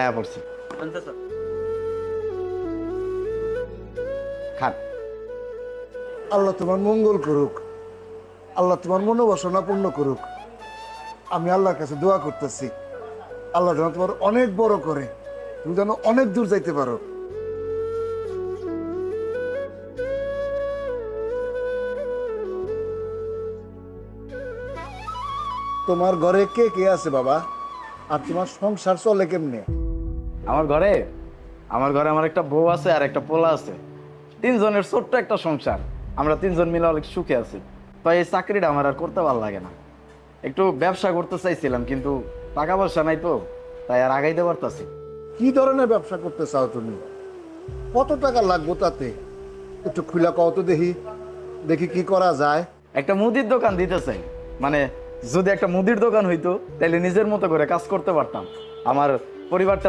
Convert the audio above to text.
হ্যাঁ পড়ছি। খান। আল্লাহ তোমার মঙ্গল করুক, আল্লাহ তোমার মনোবাসনা পূর্ণ করুক। আমি আল্লাহর কাছে দোয়া করতেছি, আল্লাহ যেন তোমার অনেক বড় করে, তুমি যেন অনেক দূর যাইতে পারো। তোমার ঘরে কে কে আছে বাবা, আর তোমার সংসার চলে কেমনে? আমার ঘরে আমার একটা বউ আছে আর একটা পোলা আছে। তিনজনের ছোট্ট একটা সংসার। আমরা তিনজন মিলে অনেক সুখে আছি। তাই এই চাকরিটা আমার আর করতে ভালো লাগে না। একটু ব্যবসা করতে চাইছিলাম, কিন্তু টাকা পয়সা নাই তো, তাই আর আগাইতে পারতাছি। কি ধরনের ব্যবসা করতে চাও তুমি? কত টাকা লাগবে তাতে? একটু খুলা কও তো দেখি, দেখি কি করা যায়। একটা মুদির দোকান দিতে চাই। মানে যদি একটা মুদির দোকান হইতো তাহলে নিজের মতো করে কাজ করতে পারতাম, আমার পরিবারটা